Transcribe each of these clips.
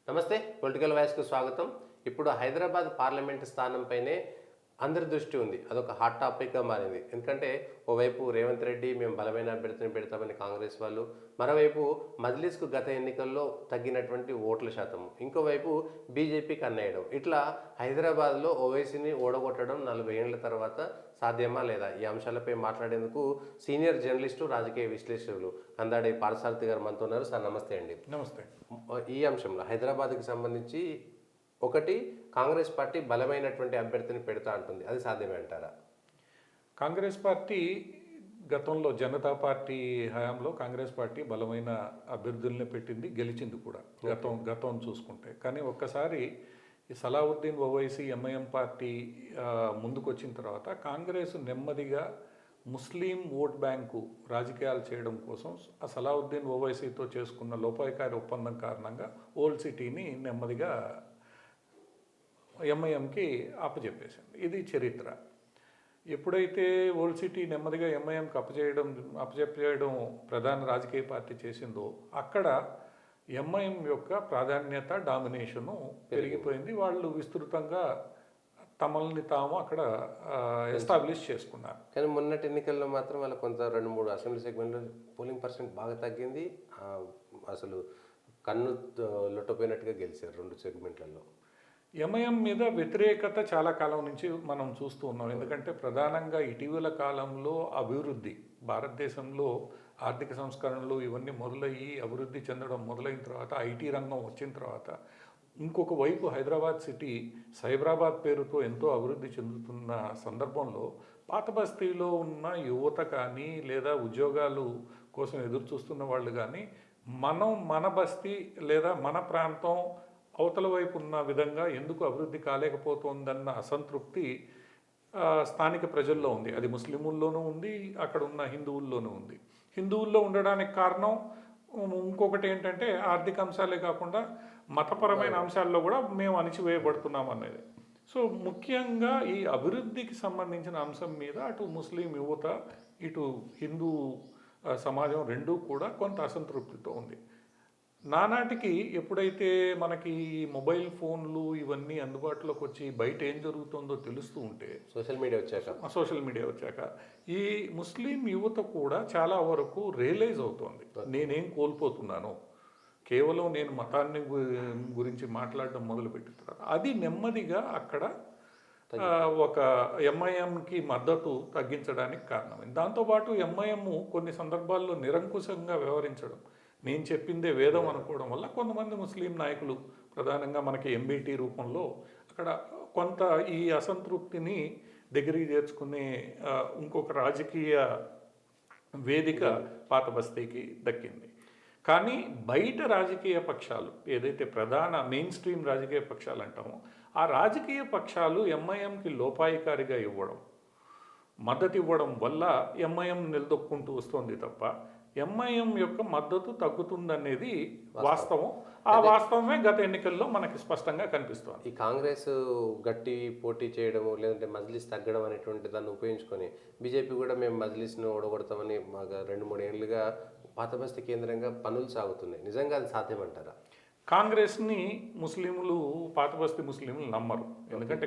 నమస్తే. పొలిటికల్ వాయిస్‌కు స్వాగతం. ఇప్పుడు హైదరాబాద్ పార్లమెంట్ స్థానంపైనే అందరి దృష్టి ఉంది. అదొక హాట్ టాపిక్‌గా మారింది. ఎందుకంటే ఓవైపు రేవంత్ రెడ్డి మేము బలమైన అభ్యర్థిని పెడతామని కాంగ్రెస్ వాళ్ళు, మరోవైపు మజ్లిస్‌కు గత ఎన్నికల్లో తగ్గినటువంటి ఓట్ల శాతము, ఇంకోవైపు బీజేపీకి అన్నేయడం. ఇట్లా హైదరాబాద్‌లో ఓవైసీని ఓడగొట్టడం 40 ఏండ్ల తర్వాత సాధ్యమా లేదా? ఈ అంశాలపై మాట్లాడేందుకు సీనియర్ జర్నలిస్టు, రాజకీయ విశ్లేషకులు కందాడి పార్థసారథి గారు మనతో ఉన్నారు. సార్ నమస్తే అండి. నమస్తే. ఈ అంశంలో హైదరాబాద్కి సంబంధించి ఒకటి కాంగ్రెస్ పార్టీ బలమైనటువంటి అభ్యర్థిని పెడతా అంటుంది. అది సాధ్యమే అంటారా? కాంగ్రెస్ పార్టీ గతంలో జనతా పార్టీ హయాంలో కాంగ్రెస్ పార్టీ బలమైన అభ్యర్థుల్ని పెట్టింది, గెలిచింది కూడా గతం చూసుకుంటే. కానీ ఒక్కసారి ఈ సలావుద్దీన్ ఓవైసీ ఎంఐఎం పార్టీ ముందుకు వచ్చిన తర్వాత కాంగ్రెస్ నెమ్మదిగా ముస్లిం ఓట్ బ్యాంకు రాజకీయాలు చేయడం కోసం ఆ సలావుద్దీన్ ఓవైసీతో చేసుకున్న లోపాయకారి ఒప్పందం కారణంగా ఓల్డ్ సిటీని నెమ్మదిగా ఎంఐఎంకి అప్పచెప్పేసింది. ఇది చరిత్ర. ఎప్పుడైతే ఓల్డ్ సిటీ నెమ్మదిగా ఎంఐఎంకి అప్పచెప్పేయడం ప్రధాన రాజకీయ పార్టీ చేసిందో అక్కడ ఎంఐఎం యొక్క ప్రాధాన్యత, డామినేషను పెరిగిపోయింది. వాళ్ళు విస్తృతంగా తమల్ని తాము అక్కడ ఎస్టాబ్లిష్ చేసుకున్నారు. కానీ మొన్నటి ఎన్నికల్లో మాత్రం వాళ్ళ కొంత 2-3 అసెంబ్లీ సెగ్మెంట్లో పోలింగ్ పర్సెంట్ బాగా తగ్గింది. అసలు కన్ను లొట్టపోయినట్టుగా గెలిచారు 2 సెగ్మెంట్లలో. ఎంఐఎం మీద వ్యతిరేకత చాలా కాలం నుంచి మనం చూస్తూ ఉన్నాం. ఎందుకంటే ప్రధానంగా ఇటీవల కాలంలో అభివృద్ధి, భారతదేశంలో ఆర్థిక సంస్కరణలు ఇవన్నీ మొదలయ్యి అభివృద్ధి చెందడం మొదలైన తర్వాత, ఐటీ రంగం వచ్చిన తర్వాత, ఇంకొక వైపు హైదరాబాద్ సిటీ సైబరాబాద్ పేరుతో ఎంతో అభివృద్ధి చెందుతున్న సందర్భంలో పాత బస్తీలో ఉన్న యువత కానీ లేదా ఉద్యోగాలు కోసం ఎదురు చూస్తున్న వాళ్ళు కానీ మన బస్తీ లేదా మన ప్రాంతం అవతల వైపు ఉన్న విధంగా ఎందుకు అభివృద్ధి కాలేకపోతుందన్న అసంతృప్తి స్థానిక ప్రజల్లో ఉంది. అది ముస్లిముల్లోనూ ఉంది, అక్కడ ఉన్న హిందువుల్లోనూ ఉంది. హిందువుల్లో ఉండడానికి కారణం ఇంకొకటి ఏంటంటే ఆర్థిక అంశాలే కాకుండా మతపరమైన అంశాల్లో కూడా మేము అణిచివేయబడుతున్నాం అనేది. సో ముఖ్యంగా ఈ అభివృద్ధికి సంబంధించిన అంశం మీద అటు ముస్లిం యువత, ఇటు హిందూ సమాజం రెండూ కూడా కొంత అసంతృప్తితో ఉంది. నానాటికి ఎప్పుడైతే మనకి మొబైల్ ఫోన్లు ఇవన్నీ అందుబాటులోకి వచ్చి బయట ఏం జరుగుతుందో తెలుస్తూ ఉంటే, సోషల్ మీడియా వచ్చాక ఈ ముస్లిం యువత కూడా చాలా వరకు రియలైజ్ అవుతోంది, నేనేం కోల్పోతున్నాను, కేవలం నేను మతాన్ని గురించి మాట్లాడడం మొదలుపెట్టిన తర్వాత అది నెమ్మదిగా అక్కడ ఒక ఎంఐఎంకి మద్దతు తగ్గించడానికి కారణమైంది. దాంతోపాటు ఎంఐఎం కొన్ని సందర్భాల్లో నిరంకుశంగా వ్యవహరించడం, నేను చెప్పిందే వేదం అనుకోవడం వల్ల కొంతమంది ముస్లిం నాయకులు, ప్రధానంగా మనకి ఎంబీటీ రూపంలో అక్కడ కొంత ఈ అసంతృప్తిని దగ్గరికి చేర్చుకునే ఇంకొక రాజకీయ వేదిక పాత బస్తీకి దక్కింది. కానీ బయట రాజకీయ పక్షాలు, ఏదైతే ప్రధాన మెయిన్ స్ట్రీమ్ రాజకీయ పక్షాలు అంటామో ఆ రాజకీయ పక్షాలు ఎంఐఎంకి లోపాయికారిగా ఇవ్వడం, మద్దతు ఇవ్వడం వల్ల ఎంఐఎం నిలదొక్కుంటూ వస్తుంది తప్ప ఎంఐఎం యొక్క మద్దతు తగ్గుతుందనేది వాస్తవం. ఆ వాస్తవమే గత ఎన్నికల్లో మనకి స్పష్టంగా కనిపిస్తుంది. ఈ కాంగ్రెస్ గట్టి పోటీ చేయడము, లేదంటే మజ్లిస్ తగ్గడం అనేటువంటి దాన్ని ఉపయోగించుకొని బీజేపీ కూడా మేము మజ్లిస్ను ఓడగొడతామని మాకు 2-3 ఏళ్ళుగా పాత బస్తీ కేంద్రంగా పనులు సాగుతున్నాయి. నిజంగా అది సాధ్యమంటారా? కాంగ్రెస్ని ముస్లింలు, పాత బస్తీ ముస్లింలు నమ్మరు. ఎందుకంటే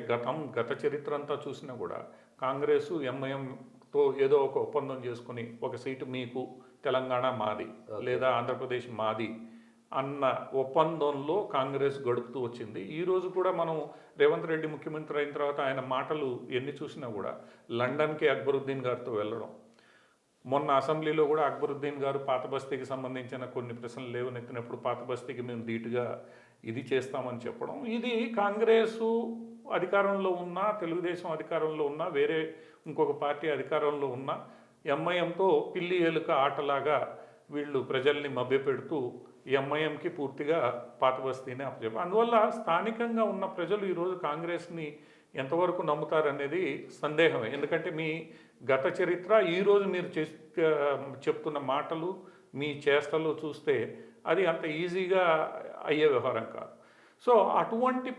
గత చరిత్ర అంతా చూసినా కూడా కాంగ్రెస్ ఎంఐఎంతో ఏదో ఒక ఒప్పందం చేసుకుని ఒక సీటు మీకు, తెలంగాణ మాది లేదా ఆంధ్రప్రదేశ్ మాది అన్న ఒప్పందంలో కాంగ్రెస్ గడుపుతూ వచ్చింది. ఈరోజు కూడా మనం రేవంత్ రెడ్డి ముఖ్యమంత్రి అయిన తర్వాత ఆయన మాటలు ఎన్ని చూసినా కూడా లండన్కి అక్బరుద్దీన్ గారితో వెళ్ళడం, మొన్న అసెంబ్లీలో కూడా అక్బరుద్దీన్ గారు పాత బస్తీకి సంబంధించిన కొన్ని ప్రశ్నలు లేవనెత్తినప్పుడు పాత బస్తీకి మేము ధీటుగా ఇది చేస్తామని చెప్పడం, ఇది కాంగ్రెసు అధికారంలో ఉన్నా, తెలుగుదేశం అధికారంలో ఉన్నా, వేరే ఇంకొక పార్టీ అధికారంలో ఉన్నా ఎంఐఎంతో పిల్లి ఏలుక ఆటలాగా వీళ్ళు ప్రజల్ని మభ్యపెడుతూ ఎంఐఎంకి పూర్తిగా పాత బస్తీనే అప్పచెప్పారు. అందువల్ల స్థానికంగా ఉన్న ప్రజలు ఈరోజు కాంగ్రెస్ని ఎంతవరకు నమ్ముతారనేది సందేహమే. ఎందుకంటే మీ గత చరిత్ర, ఈరోజు మీరు చెప్తున్న మాటలు, మీ చేష్టలు చూస్తే అది అంత ఈజీగా అయ్యే వ్యవహారం కాదు. సో అటువంటి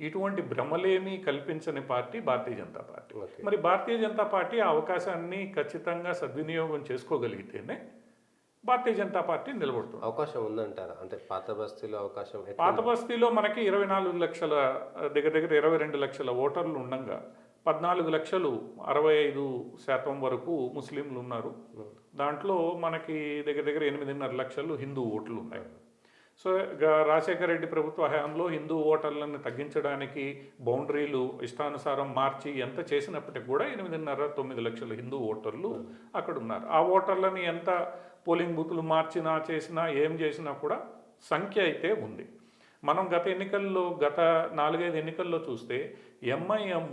ఇటువంటి భ్రమలేమీ కల్పించని party Bharatiya Janata party. Okay. మరి భారతీయ జనతా పార్టీ ఆ అవకాశాన్ని ఖచ్చితంగా సద్వినియోగం చేసుకోగలిగితేనే భారతీయ జనతా పార్టీ నిలబడుతుంది. అవకాశం ఉందంటారా? అంటే పాత బస్తీలో అవకాశం ఎట్లా? పాత బస్తీలో మనకి 24 లక్షల దగ్గర దగ్గర 22 లక్షల ఓటర్లు ఉండగా 14 లక్షలు 65% వరకు ముస్లింలు ఉన్నారు. దాంట్లో మనకి దగ్గర దగ్గర 8.5 లక్షలు హిందూ ఓట్లు ఉన్నాయి. సో రాజశేఖర రెడ్డి ప్రభుత్వ హయాంలో హిందూ ఓటర్లను తగ్గించడానికి బౌండరీలు ఇష్టానుసారం మార్చి ఎంత చేసినప్పటికి కూడా 8.5-9 లక్షల హిందూ ఓటర్లు అక్కడ ఉన్నారు. ఆ ఓటర్లని ఎంత పోలింగ్ బూతులు మార్చినా చేసినా ఏం చేసినా కూడా సంఖ్య అయితే ఉంది. మనం గత 4-5 ఎన్నికల్లో చూస్తే ఎంఐఎం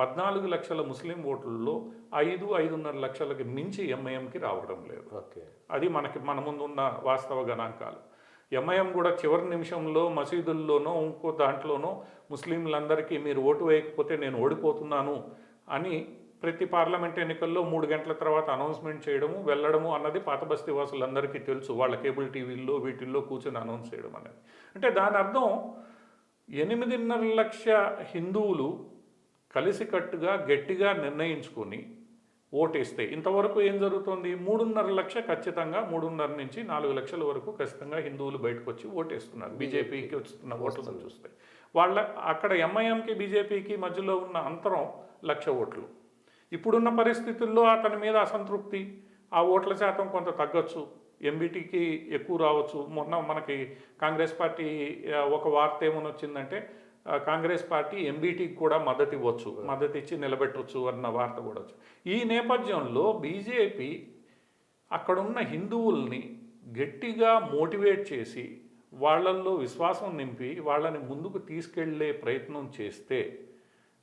14 లక్షల ముస్లిం ఓట్లలో 5-5.5 లక్షలకి మించి ఎంఐఎంకి రావడం లేదు. ఓకే. అది మన ముందు ఉన్న వాస్తవ గణాంకాలు. ఎంఐఎం కూడా చివరి నిమిషంలో మసీదుల్లోనో ఇంకో దాంట్లోనో ముస్లింలందరికీ మీరు ఓటు వేయకపోతే నేను ఓడిపోతున్నాను అని ప్రతి పార్లమెంట్ ఎన్నికల్లో 3 గంటల తర్వాత అనౌన్స్మెంట్ చేయడము వెళ్ళడము అన్నది పాత బస్తీ వాసులందరికీ తెలుసు. వాళ్ళ కేబుల్ టీవీల్లో వీటిల్లో కూర్చొని అనౌన్స్ చేయడం అనేది. అంటే దాని అర్థం 8.5 లక్ష హిందువులు కలిసికట్టుగా గట్టిగా నిర్ణయించుకొని ఓటేస్తే ఇంతవరకు ఏం జరుగుతుంది? 3.5 లక్ష ఖచ్చితంగా 3.5 నుంచి 4 లక్షల వరకు ఖచ్చితంగా హిందువులు బయటకు వచ్చి ఓటేస్తున్నారు. బీజేపీకి వస్తున్న ఓట్లను చూస్తే అక్కడ ఎంఐఎంకి బీజేపీకి మధ్యలో ఉన్న అంతరం 1 లక్ష ఓట్లు. ఇప్పుడున్న పరిస్థితుల్లో అతని మీద అసంతృప్తి, ఆ ఓట్ల శాతం కొంత తగ్గొచ్చు, ఎంబీటీకి ఎక్కువ రావచ్చు. మొన్న మనకి కాంగ్రెస్ పార్టీ ఒక వార్త ఏమని వచ్చిందంటే కాంగ్రెస్ పార్టీ ఎంబీటీకి కూడా మద్దతు ఇవ్వచ్చు, మద్దతు ఇచ్చి నిలబెట్టవచ్చు అన్న వార్త కూడా వచ్చింది. ఈ నేపథ్యంలో బీజేపీ అక్కడున్న హిందువుల్ని గట్టిగా మోటివేట్ చేసి వాళ్ళల్లో విశ్వాసం నింపి వాళ్ళని ముందుకు తీసుకెళ్లే ప్రయత్నం చేస్తే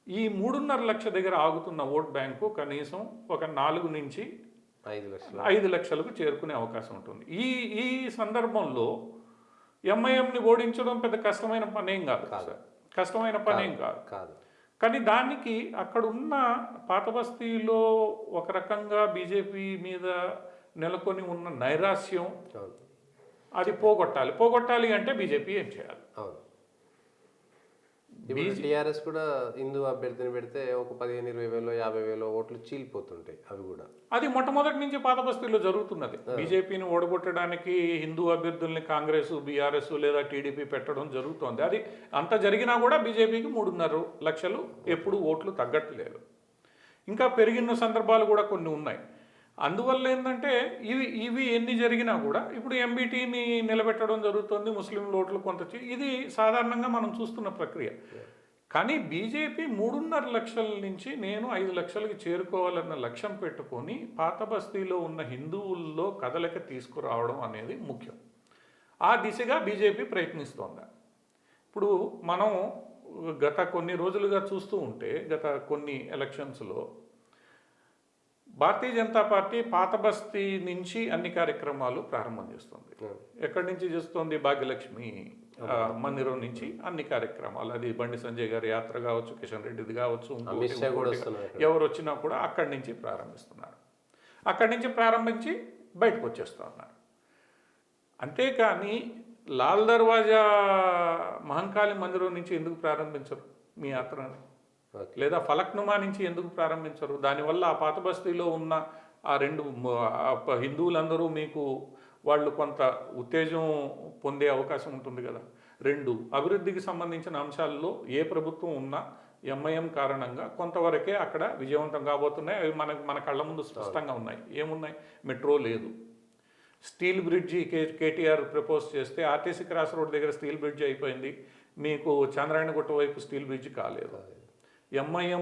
ఈ 3.5 లక్ష దగ్గర ఆగుతున్న ఓట్ బ్యాంకు కనీసం ఒక 4 నుంచి 5 లక్షలకు చేరుకునే అవకాశం ఉంటుంది. ఈ సందర్భంలో ఎంఐఎంని ఓడించడం పెద్ద కష్టమైన పనేం కాదు సార్, కష్టమైన పనేం కాదు. కానీ దానికి అక్కడున్న పాత బస్తీలో ఒక రకంగా బీజేపీ మీద నెలకొని ఉన్న నైరాశ్యం అది పోగొట్టాలి అంటే బీజేపీ ఏం చేయాలి? టీఆర్ఎస్ కూడా హిందూ అభ్యర్థిని పెడితే ఒక 15,000-20,000 50,000 ఓట్లు చీలిపోతుంటాయి. అవి కూడా అది మొట్టమొదటి నుంచి పాత బస్తీలో జరుగుతున్నది. బీజేపీని ఓడగొట్టడానికి హిందూ అభ్యర్థుల్ని కాంగ్రెస్, బీఆర్ఎస్ లేదా టీడీపీ పెట్టడం జరుగుతోంది. అది అంత జరిగినా కూడా బీజేపీకి 3.5 లక్షలు ఎప్పుడు ఓట్లు తగ్గట్లేదు. ఇంకా పెరిగిన సందర్భాలు కూడా కొన్ని ఉన్నాయి. అందువల్ల ఏంటంటే ఇవి ఎన్ని జరిగినా కూడా ఇప్పుడు ఎంబీటీని నిలబెట్టడం జరుగుతుంది, ముస్లిం ఓట్లు కొంత ఇది సాధారణంగా మనం చూస్తున్న ప్రక్రియ. కానీ బీజేపీ 3.5 లక్షల నుంచి నేను 5 లక్షలకి చేరుకోవాలన్న లక్ష్యం పెట్టుకొని పాత బస్తీలో ఉన్న హిందువుల్లో కదలిక తీసుకురావడం అనేది ముఖ్యం. ఆ దిశగా బీజేపీ ప్రయత్నిస్తోంది. ఇప్పుడు మనం గత కొన్ని రోజులుగా చూస్తూ ఉంటే గత కొన్ని ఎలక్షన్స్లో భారతీయ జనతా పార్టీ పాత బస్తీ నుంచి అన్ని కార్యక్రమాలు ప్రారంభం చేస్తుంది. ఎక్కడి నుంచి చేస్తుంది? భాగ్యలక్ష్మి మందిరం నుంచి అన్ని కార్యక్రమాలు. అది బండి సంజయ్ గారి యాత్ర కావచ్చు, కిషన్ రెడ్డిది కావచ్చు, ఎవరు వచ్చినా కూడా అక్కడి నుంచి ప్రారంభిస్తున్నారు. అక్కడి నుంచి ప్రారంభించి బయటకు వచ్చేస్తున్నారు. అంతేకాని లాల్ దర్వాజా మహంకాళి మందిరం నుంచి ఎందుకు ప్రారంభించరు మీ యాత్రని? లేదా ఫలక్నుమా నుంచి ఎందుకు ప్రారంభించరు? దానివల్ల ఆ పాత బస్తీలో ఉన్న ఆ 2 హిందువులందరూ మీకు వాళ్ళు కొంత ఉత్తేజం పొందే అవకాశం ఉంటుంది కదా. 2 అభివృద్ధికి సంబంధించిన అంశాల్లో ఏ ప్రభుత్వం ఉన్నా ఎంఐఎం కారణంగా కొంతవరకే అక్కడ విజయవంతం కాబోతున్నాయి. అవి మన కళ్ళ ముందు స్పష్టంగా ఉన్నాయి. ఏమున్నాయి? మెట్రో లేదు, స్టీల్ బ్రిడ్జి కేటీఆర్ ప్రపోజ్ చేస్తే ఆర్టీసీ క్రాస్ రోడ్ దగ్గర స్టీల్ బ్రిడ్జి అయిపోయింది, మీకు చంద్రాయణగుట్ట వైపు స్టీల్ బ్రిడ్జి కాలేదు. ఎంఐఎం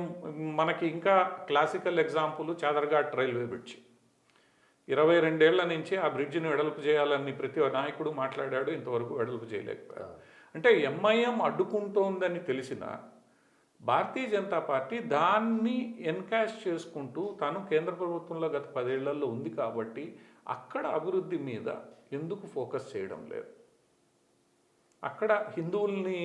మనకి ఇంకా classical example Chadarghat railway bridge. 22 ఏళ్ల నుంచి ఆ బ్రిడ్జిని వెడల్పు చేయాలని ప్రతి నాయకుడు మాట్లాడాడు, ఇంతవరకు వెడల్పు చేయలేకపోయాడు. అంటే ఎంఐఎం అడ్డుకుంటోందని తెలిసిన భారతీయ జనతా పార్టీ దాన్ని ఎన్కాష్ చేసుకుంటూ తాను కేంద్ర ప్రభుత్వంలో గత 10 ఏళ్లలో ఉంది కాబట్టి అక్కడ అభివృద్ధి మీద ఎందుకు ఫోకస్ చేయడం లేదు? అక్కడ హిందువుల్ని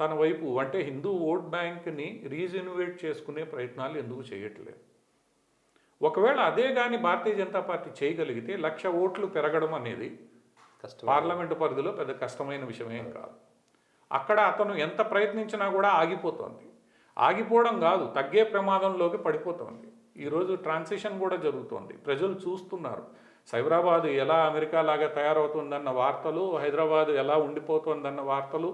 తన వైపు అంటే హిందూ ఓట్ బ్యాంక్ని రీజెన్యువేట్ చేసుకునే ప్రయత్నాలు ఎందుకు చేయట్లేదు? ఒకవేళ అదే కానీ భారతీయ జనతా పార్టీ చేయగలిగితే 1 లక్ష ఓట్లు పెరగడం అనేది పార్లమెంటు పరిధిలో పెద్ద కష్టమైన విషయమేం కాదు. అక్కడ అతను ఎంత ప్రయత్నించినా కూడా ఆగిపోతుంది. ఆగిపోవడం కాదు, తగ్గే ప్రమాదంలోకి పడిపోతుంది. ఈరోజు ట్రాన్సిషన్ కూడా జరుగుతోంది, ప్రజలు చూస్తున్నారు. సైబరాబాద్ ఎలా అమెరికా లాగా తయారవుతుందన్న వార్తలు, హైదరాబాద్ ఎలా ఉండిపోతుందన్న వార్తలు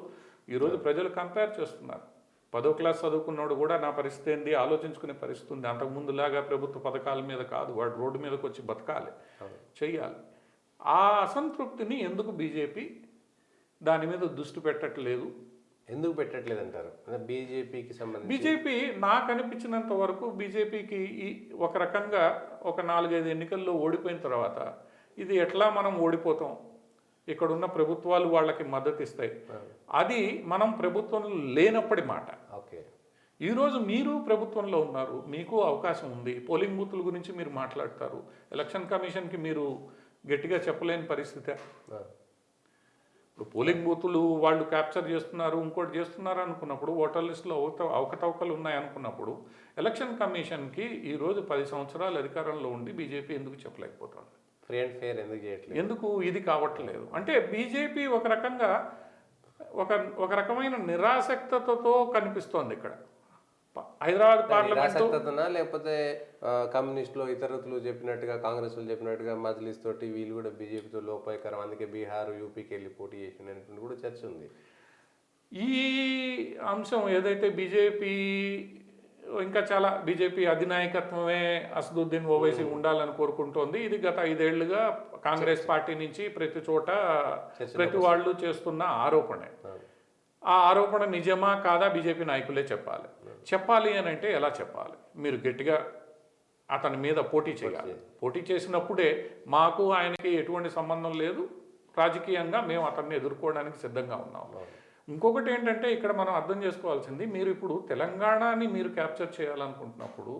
ఈరోజు ప్రజలు కంపేర్ చేస్తున్నారు. 10వ క్లాస్ చదువుకున్నాడు కూడా నా పరిస్థితి ఏంది ఆలోచించుకునే పరిస్థితి ఉంది. అంతకుముందులాగా ప్రభుత్వ పథకాల మీద కాదు, వాడు రోడ్డు మీదకి వచ్చి బతకాలి, చెయ్యాలి. ఆ అసంతృప్తిని ఎందుకు బీజేపీ దాని మీద దృష్టి పెట్టట్లేదు? ఎందుకు పెట్టట్లేదు అంటారు? బీజేపీకి సంబంధించి బీజేపీ నాకు అనిపించినంత వరకు బీజేపీకి ఒక రకంగా ఒక 4-5 ఎన్నికల్లో ఓడిపోయిన తర్వాత ఇది ఎట్లా మనం ఓడిపోతాం, ఇక్కడున్న ప్రభుత్వాలు వాళ్ళకి మద్దతు ఇస్తాయి, అది మనం ప్రభుత్వంలో లేనప్పటి మాట. ఓకే, ఈరోజు మీరు ప్రభుత్వంలో ఉన్నారు, మీకు అవకాశం ఉంది, పోలింగ్ బూతుల గురించి మీరు మాట్లాడతారు, ఎలక్షన్ కమిషన్కి మీరు గట్టిగా చెప్పలేని పరిస్థితే. ఇప్పుడు పోలింగ్ బూతులు వాళ్ళు క్యాప్చర్ చేస్తున్నారు, ఇంకోటి చేస్తున్నారు అనుకున్నప్పుడు, ఓటర్ లిస్టులో అవకతవకలు ఉన్నాయనుకున్నప్పుడు ఎలక్షన్ కమిషన్కి ఈరోజు 10 సంవత్సరాలు అధికారంలో ఉండి బీజేపీ ఎందుకు చెప్పలేకపోతుంది? ఫ్రీ అండ్ ఫెయిర్ ఎందుకు చేయట్లేదు? ఎందుకు ఇది కావట్లేదు అంటే బీజేపీ ఒక రకంగా ఒక రకమైన నిరాసక్తతతో కనిపిస్తోంది ఇక్కడ. హైదరాబాద్ పార్లమెంట్ లేకపోతే కమ్యూనిస్టులు ఇతరులు చెప్పినట్టుగా, కాంగ్రెస్ చెప్పినట్టుగా మజ్లిస్ తోటి వీళ్ళు కూడా బీజేపీతో లోపాయకరం, అందుకే బీహార్ యూపీకి వెళ్ళి పోటీ చేసినటువంటి కూడా చర్చ ఉంది. ఈ అంశం ఏదైతే బీజేపీ ఇంకా చాలా బీజేపీ అధినాయకత్వమే అసదుద్దీన్ ఓవైసీ ఉండాలని కోరుకుంటోంది. ఇది గత 5 ఏళ్లుగా కాంగ్రెస్ పార్టీ నుంచి ప్రతి చోట ప్రతి వాళ్ళు చేస్తున్న ఆరోపణే. ఆ ఆరోపణ నిజమా కాదా బీజేపీ నాయకులే చెప్పాలి. చెప్పాలి అని అంటే ఎలా చెప్పాలి? మీరు గట్టిగా అతని మీద పోటీ చేయాలి. పోటీ చేసినప్పుడే మాకు ఆయనకి ఎటువంటి సంబంధం లేదు, రాజకీయంగా మేము అతన్ని ఎదుర్కోవడానికి సిద్ధంగా ఉన్నాం. ఇంకొకటి ఏంటంటే ఇక్కడ మనం అర్థం చేసుకోవాల్సింది, మీరు ఇప్పుడు తెలంగాణని మీరు క్యాప్చర్ చేయాలనుకుంటున్నప్పుడు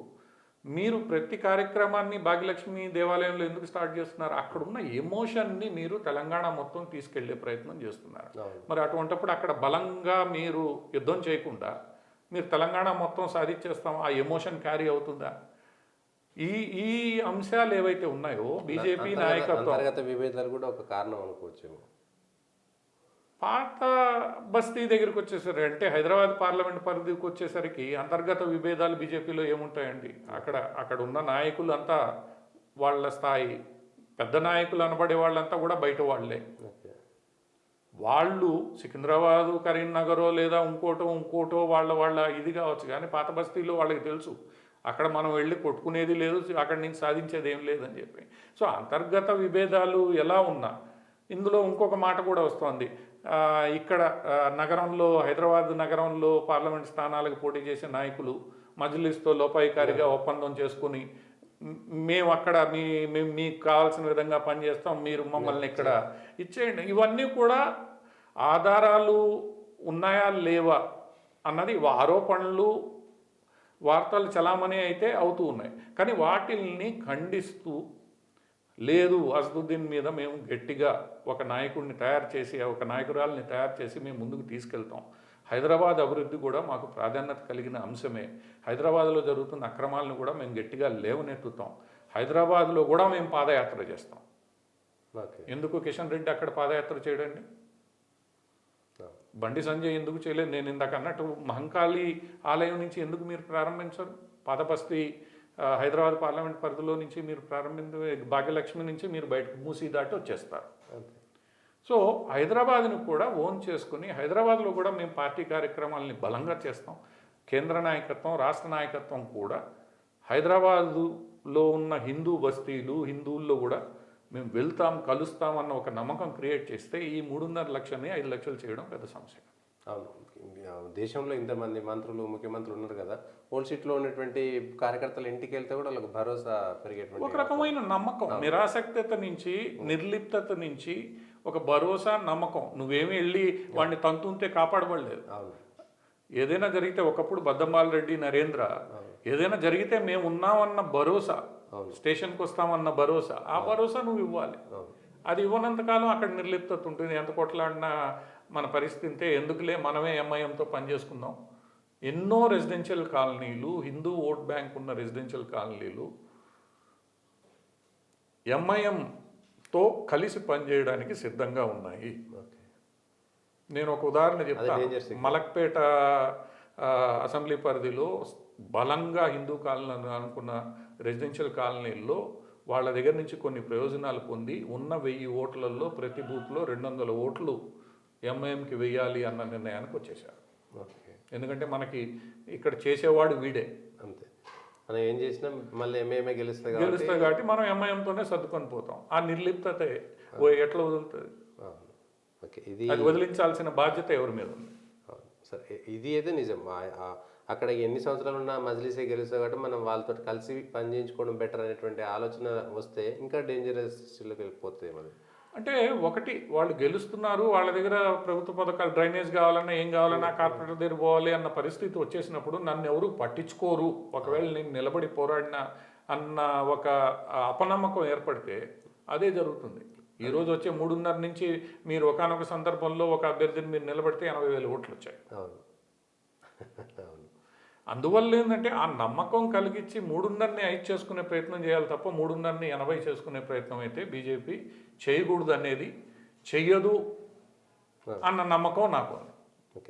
మీరు ప్రతి కార్యక్రమాన్ని భాగ్యలక్ష్మి దేవాలయంలో ఎందుకు స్టార్ట్ చేస్తున్నారు? అక్కడున్న ఎమోషన్ని మీరు తెలంగాణ మొత్తం తీసుకెళ్లే ప్రయత్నం చేస్తున్నారు. మరి అటువంటిప్పుడు అక్కడ బలంగా మీరు యుద్ధం చేయకుండా మీరు తెలంగాణ మొత్తం సాధించేస్తాం, ఆ ఎమోషన్ క్యారీ అవుతుందా? ఈ అంశాలు ఏవైతే ఉన్నాయో బీజేపీ నాయకత్వం అంతర్గత విభేదాలు కూడా ఒక కారణం అనుకోవచ్చు. పాత బస్తీ దగ్గరికి వచ్చేసరికి అంటే హైదరాబాద్ పార్లమెంట్ పరిధికి వచ్చేసరికి అంతర్గత విభేదాలు బీజేపీలో ఏముంటాయండి? అక్కడ ఉన్న నాయకులు అంతా వాళ్ళ స్థాయి, పెద్ద నాయకులు అనబడే వాళ్ళంతా కూడా బయట వాళ్ళే. వాళ్ళు సికింద్రాబాదు, కరీంనగరో లేదా ఇంకోటో వాళ్ళ ఇది కావచ్చు, కానీ పాత బస్తీలో వాళ్ళకి తెలుసు అక్కడ మనం వెళ్ళి కొట్టుకునేది లేదు, అక్కడి నుంచి సాధించేది ఏం లేదని చెప్పి. సో అంతర్గత విభేదాలు ఎలా ఉన్నా ఇందులో ఇంకొక మాట కూడా వస్తోంది. ఇక్కడ నగరంలో, హైదరాబాద్ నగరంలో పార్లమెంట్ స్థానాలకు పోటీ చేసే నాయకులు మజ్లిస్తో లోపాయికారిగా ఒప్పందం చేసుకుని మేము అక్కడ మీకు కావాల్సిన విధంగా పనిచేస్తాం, మీరు మమ్మల్ని ఇక్కడ ఇచ్చేయండి. ఇవన్నీ కూడా ఆధారాలు ఉన్నాయా లేవా అన్నది ఆరోపణలు, వార్తలు చలామణి అయితే అవుతూ ఉన్నాయి. కానీ వాటిల్ని ఖండిస్తూ లేదు, అసదుద్దీన్ మీద మేము గట్టిగా ఒక నాయకుడిని తయారు చేసి, ఒక నాయకురాలని తయారు చేసి మేము ముందుకు తీసుకెళ్తాం. హైదరాబాద్ అభివృద్ధి కూడా మాకు ప్రాధాన్యత కలిగిన అంశమే. హైదరాబాద్లో జరుగుతున్న అక్రమాలను కూడా మేము గట్టిగా లేవనెత్తుతాం. హైదరాబాద్లో కూడా మేము పాదయాత్ర చేస్తాం. ఎందుకు కిషన్ రెడ్డి అక్కడ పాదయాత్ర చేయడండి? బండి సంజయ్ ఎందుకు చేయలేదు? నేను ఇందాక అన్నట్టు మహంకాళి ఆలయం నుంచి ఎందుకు మీరు ప్రారంభించరు? పాతబస్తీ హైదరాబాద్ పార్లమెంట్ పరిధిలో నుంచి మీరు భాగ్యలక్ష్మి నుంచి మీరు బయటకు మూసి దాటి వచ్చేస్తారు. సో హైదరాబాద్ను కూడా ఓన్ చేసుకుని హైదరాబాద్లో కూడా మేము పార్టీ కార్యక్రమాలని బలంగా చేస్తాం. కేంద్ర నాయకత్వం, రాష్ట్ర నాయకత్వం కూడా హైదరాబాదులో ఉన్న హిందూ బస్తీలు, హిందువుల్లో కూడా మేము వెళ్తాం, కలుస్తాం అన్న ఒక నమ్మకం క్రియేట్ చేస్తే ఈ 3.5 లక్షల్ని 5 లక్షలు చేయడం పెద్ద సమస్య. అవును, దేశంలో ఇంతమంది మంత్రులు, ముఖ్యమంత్రులు ఉన్నారు కదా, ఓల్డ్ సిటీలో ఉన్నటువంటి కార్యకర్తలు ఇంటికి వెళ్తే కూడా వాళ్ళకి భరోసా పెరిగేటువంటి ఒక రకమైన నమ్మకం, నిరాసక్తత నుంచి, నిర్లిప్తత నుంచి ఒక భరోసా, నమ్మకం. నువ్వేమి వెళ్ళి వాడిని తంతుంటే కాపాడబడలేదు. ఏదైనా జరిగితే ఒకప్పుడు బద్దమ్మాల రెడ్డి, నరేంద్ర ఏదైనా జరిగితే మేము ఉన్నామన్న భరోసా, స్టేషన్కి వస్తామన్న భరోసా, ఆ భరోసా నువ్వు ఇవ్వాలి. అది ఇవ్వనంతకాలం అక్కడ నిర్లిప్తత ఉంటుంది. ఎంత కొట్లాడినా మన పరిస్థితి ఎందుకులే, మనమే ఎంఐఎంతో పనిచేసుకుందాం. ఎన్నో రెసిడెన్షియల్ కాలనీలు, హిందూ ఓట్ బ్యాంక్ ఉన్న రెసిడెన్షియల్ కాలనీలు ఎంఐఎంతో కలిసి పనిచేయడానికి సిద్ధంగా ఉన్నాయి. నేను ఒక ఉదాహరణ చెప్తాను. dangerous. మలక్పేట అసెంబ్లీ పరిధిలో బలంగా హిందూ కాలనీ అనుకున్న రెసిడెన్షియల్ కాలనీల్లో వాళ్ళ దగ్గర నుంచి కొన్ని ప్రయోజనాలు పొంది ఉన్న 1000 ఓట్లలో ప్రతి బూత్లో 200 ఓట్లు ఎంఐఎంకి వెయ్యాలి అన్న నిర్ణయానికి వచ్చేసారు. ఓకే, ఎందుకంటే మనకి ఇక్కడ చేసేవాడు వీడే, అంతే. మనం ఏం చేసినా మళ్ళీ ఎంఏఎంఏ గెలుస్తుంది కాబట్టి మనం ఎంఐఎంతోనే సర్దుకొని పోతాం. ఆ నిర్లిప్తతే ఎట్లా వదులుతుంది? ఓకే, ఇది అది వదిలించాల్సిన బాధ్యత ఎవరి మీద ఉంది? సరే, ఇది అయితే నిజం. అక్కడ ఎన్ని సంవత్సరాలు ఉన్నా మజ్లిసే గెలుస్తుంది కాబట్టి మనం వాళ్ళతో కలిసి పని చేయించుకోవడం బెటర్ అనేటువంటి ఆలోచన వస్తే ఇంకా డేంజరస్లోకి వెళ్ళిపోతుంది మరి. అంటే ఒకటి, వాళ్ళు గెలుస్తున్నారు, వాళ్ళ దగ్గర ప్రభుత్వ పథకాలు డ్రైనేజ్ కావాలన్నా ఏం కావాలన్నా కార్పొరేటర్ దగ్గర పోవాలి అన్న పరిస్థితి వచ్చేసినప్పుడు నన్ను ఎవరు పట్టించుకోరు, ఒకవేళ నేను నిలబడి పోరాడినా అన్న ఒక అపనమ్మకం ఏర్పడితే అదే జరుగుతుంది. ఈరోజు వచ్చే 3.5 నుంచి మీరు ఒకానొక సందర్భంలో ఒక అభ్యర్థిని మీరు నిలబడితే 80,000 ఓట్లు వచ్చాయి. అవును అవును. అందువల్ల ఏంటంటే ఆ నమ్మకం కలిగించి 3.5ని 5 చేసుకునే ప్రయత్నం చేయాలి తప్ప 3.5ని 80 చేసుకునే ప్రయత్నం అయితే బీజేపీ చేయకూడదు అనేది, చెయ్యదు అన్న నమ్మకం నాకు ఉంది.